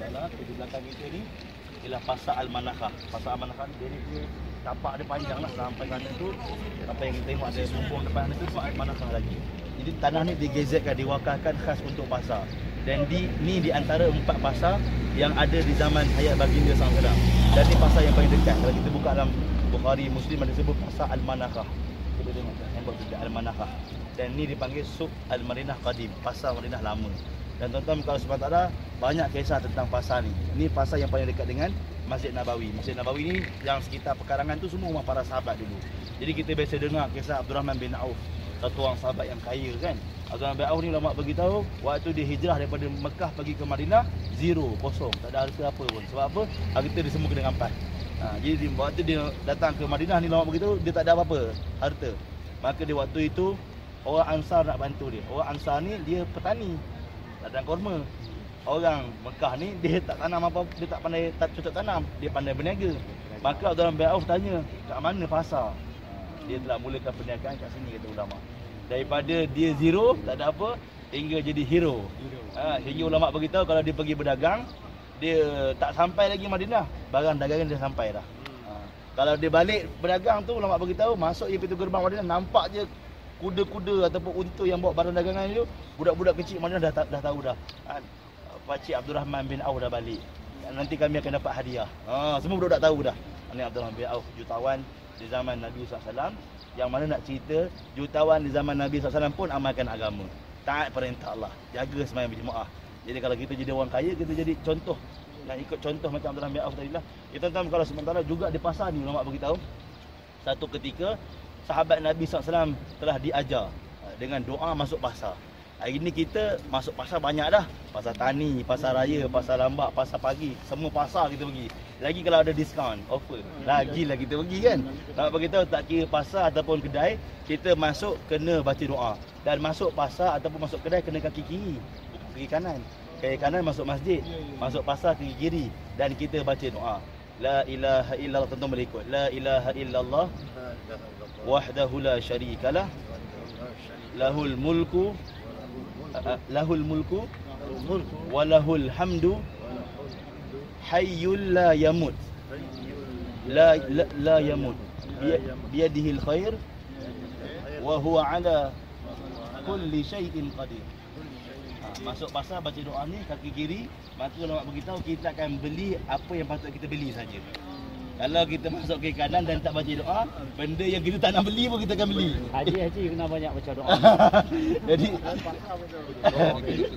Taala. Di belakang kita ni ialah Pasar Al-Manakah. Pasar Al-Manakah ni dia tapak dia panjang lah sampai sana tu. Sampai yang kita tengok ada bumbung depan sana tu Pasar Al-Manakah lagi. Jadi tanah ni digezetkan, diwakafkan khas untuk pasar. Dan ni di antara 4 pasar yang ada di zaman hayat baginda SAW. Dan ni pasar yang paling dekat. Kalau kita buka dalam Bukhari, Muslim ada sebut Pasar Al-Manakah. Kita tengok handphone tu Al-Manakah. Dan ni dipanggil Suq Al-Madinah Qadim, pasar Madinah lama. Dan tuan-tuan kalau sebab tak ada, banyak kisah tentang pasar ni. Ini pasar yang paling dekat dengan Masjid Nabawi. Masjid Nabawi ni yang sekitar pekarangan tu semua rumah para sahabat dulu. Jadi kita biasa dengar kisah Abdurrahman bin Auf, satu orang sahabat yang kaya kan. Abdurrahman bin Auf ni ulama beritahu waktu dia hijrah daripada Mekah pergi ke Madinah, zero, kosong, tak ada harta apa pun. Sebab apa? Harta dia semua kena rampas. Jadi waktu dia datang ke Madinah ni ulama beritahu dia tak ada apa-apa harta. Maka dia waktu itu orang Ansar nak bantu dia. Orang Ansar ni dia petani, ladang kurma. Orang Mekah ni dia tak tanam apa, dia tak pandai cocok tanam, dia pandai berniaga. Maka Abdurrahman bin Auf tanya, kat mana pasar? Dia telah mulakan perniagaan kat sini, kata ulama. Daripada dia zero, tak ada apa, hingga jadi hero. Hingga ulama beritahu kalau dia pergi berdagang, dia tak sampai lagi Madinah, barang dagangan dia sampai dah. Kalau dia balik berdagang tu, ulama beritahu masuk dia pintu gerbang Madinah, nampak je kuda-kuda ataupun unta yang bawa barang dagangan itu, budak-budak kecil Madinah dah tahu dah. Pakcik Abdurrahman bin Auf dah balik. Nanti kami akan dapat hadiah. Semua budak tahu dah. Ini Abdurrahman bin Auf, jutawan di zaman Nabi SAW. Yang mana nak cerita, jutawan di zaman Nabi SAW pun amalkan agama. Taat perintah Allah, jaga sembahyang berjemaah. Jadi kalau kita jadi orang kaya, kita jadi contoh. Dan ikut contoh macam Abdurrahman bin Auf tadi lah. Kita tahu kalau sementara juga di pasar ni, ulama beritahu, satu ketika sahabat Nabi SAW telah diajar dengan doa masuk pasar. Hari ni kita masuk pasar banyak dah. Pasar Tani, Pasar Raya, Pasar Lambak, Pasar Pagi. Semua pasar kita pergi. Lagi kalau ada diskaun, offer, lagilah kita pergi kan. Kalau beritahu tak kira pasar ataupun kedai, kita masuk kena baca doa. Dan masuk pasar ataupun masuk kedai kena kaki kiri, bukan kaki kanan. Kaki kanan masuk masjid, masuk pasar kaki kiri. Dan kita baca doa. La ilaha illallah, tentu berikut. La ilaha illallah wahdahu la syarikalah lahul mulku wa lahul hamdu hayyul la yamut la yamut biyadihil khair wa huwa ala kulli syai'in qadir. Masuk pasar baca doa ni kaki kiri, maka ulama beritahu kita akan beli apa yang patut kita beli saja. Kalau kita masuk ke kanan dan tak baca doa, benda yang kita tak nak beli pun kita akan beli. Haji kena banyak baca doa.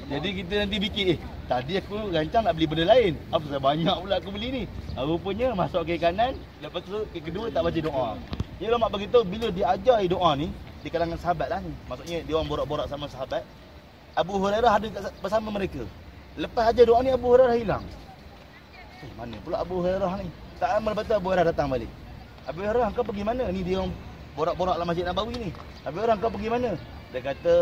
Jadi kita nanti fikir, tadi aku rancang nak beli benda lain, apa sebab banyak pula aku beli ni. Rupanya masuk ke kanan, lepas tu ke kedua tak baca doa. Jadi ulama beritahu bila diajar doa ni di kalangan sahabat lah ni. Maksudnya dia orang borak-borak sama sahabat. Abu Hurairah ada bersama mereka. Lepas ajar doa ni Abu Hurairah hilang. Mana pula Abu Hurairah ni? Tak lama lepas tu Abu Hurairah datang balik. Abu Hurairah, kau pergi mana? Ni dia orang borak-borak dalam Masjid Nabawi ni. Abu Hurairah, kau pergi mana? Dia kata,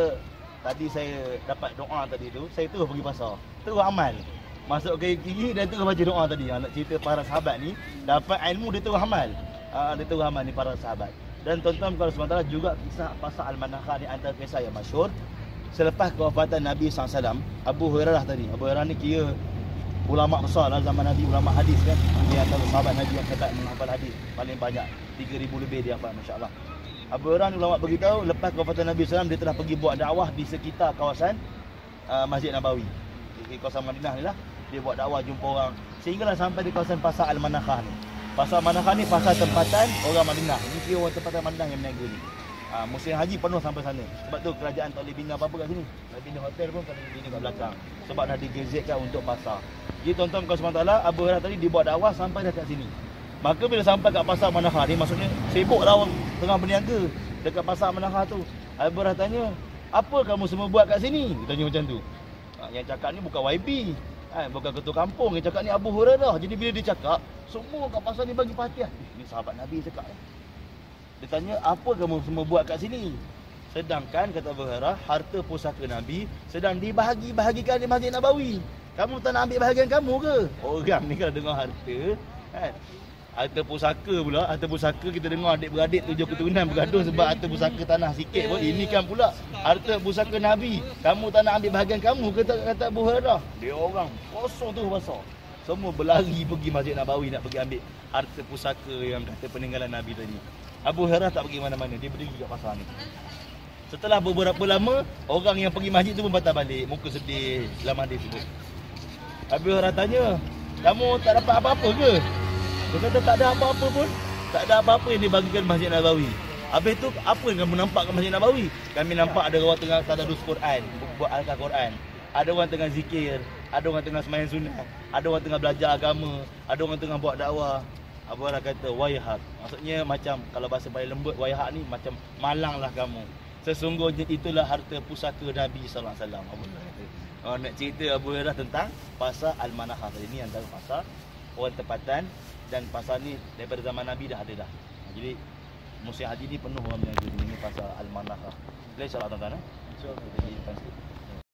tadi saya dapat doa tadi tu, saya terus pergi pasar. Terus amal. Masuk ke kiri dan terus baca doa tadi. Nak cerita para sahabat ni, dapat ilmu dia terus amal. Dia terus amal ni para sahabat. Dan tuan-tuan kalau sementara juga kisah Pasar Al-Manakah ni antara kisah yang masyhur. Selepas kewafatan Nabi SAW, Abu Hurairah tadi. Abu Hurairah ni kira ulama besar lah zaman Nabi, ulama hadis kan. Dia antara sahabat Nabi yang hebat menghafal hadis paling banyak, 3,000 lebih dia hafal, masya-Allah. Abu Hurairah ni ulama beritahu lepas kewafatan Nabi SAW dia telah pergi buat dakwah di sekitar kawasan Masjid Nabawi. Di kawasan Madinah ni lah dia buat dakwah, jumpa orang sehinggalah sampai di kawasan Pasar Al-Manakah ni. Pasar Al-Manakah ni pasar tempatan orang Madinah. Ini kira orang tempatan Madinah yang berniaga ni. Musim haji penuh sampai sana. Sebab tu kerajaan tak boleh bina apa-apa kat sini. Tak bina hotel pun tak boleh bina kat belakang. Sebab dah digezetkan untuk pasar. Jadi tuan-tuan kalau SWT, Abu Hurairah tadi dibuat dakwah sampai dah kat sini. Maka bila sampai kat Pasar Manakah ni, maksudnya sibuklah orang tengah berniaga dekat Pasar Manakah tu. Abu Hurairah tanya, apa kamu semua buat kat sini? Dia tanya macam tu. Yang cakap ni bukan YB, bukan ketua kampung. Yang cakap ni Abu Hurairah. Jadi bila dia cakap, semua kat pasar ni bagi perhatian. Ni sahabat Nabi cakap. Dia tanya, apa kamu semua buat kat sini? Sedangkan, kata Abu Hurairah, harta pusaka Nabi sedang dibahagi-bahagikan di Masjid Nabawi. Kamu tak nak ambil bahagian kamu ke? Orang ni kalau dengar harta, kan? Harta pusaka pula, harta pusaka kita dengar adik-beradik 7 keturunan bergaduh sebab harta pusaka tanah sikit pun. Ini kan pula harta pusaka Nabi. Kamu tak nak ambil bahagian kamu, kata Abu Hurairah. Dia orang kosong tu besar. Semua berlari pergi Masjid Nabawi nak pergi ambil harta pusaka yang kata peninggalan Nabi tadi. Abu Hurairah tak pergi mana-mana, dia berdiri kat pasar ni. Setelah beberapa lama, orang yang pergi masjid tu pun patah balik, muka sedih dalam hadis sebut. Abu Hurairah tanya, kamu tak dapat apa-apa ke? Dia kata tak ada apa-apa pun. Tak ada apa-apa yang dibagikan Masjid Nabawi. Habis tu apa yang kamu nampak kat Masjid Nabawi? Kami nampak ada orang tengah tadarus Quran, buat halaqah Quran. Ada orang tengah zikir, ada orang tengah sembahyang sunat, ada orang tengah belajar agama, ada orang tengah buat dakwah. Abu Hurairah kata wayhak. Maksudnya macam kalau bahasa paling lembut wayhak ni macam malanglah kamu. Sesungguhnya itulah harta pusaka Nabi sallallahu alaihi wasallam. Abu Hurairah kata. Oh, nak cerita Abu Hurairah tentang pasal al-manahah. Ini antara pasal orang tempatan. Dan pasal ni daripada zaman Nabi dah ada dah. Jadi musim haji ni penuh orang menjaga. Ini pasal al-manahah. Boleh insya-Allah tuan-tuan. InsyaAllah kita di depan sikit.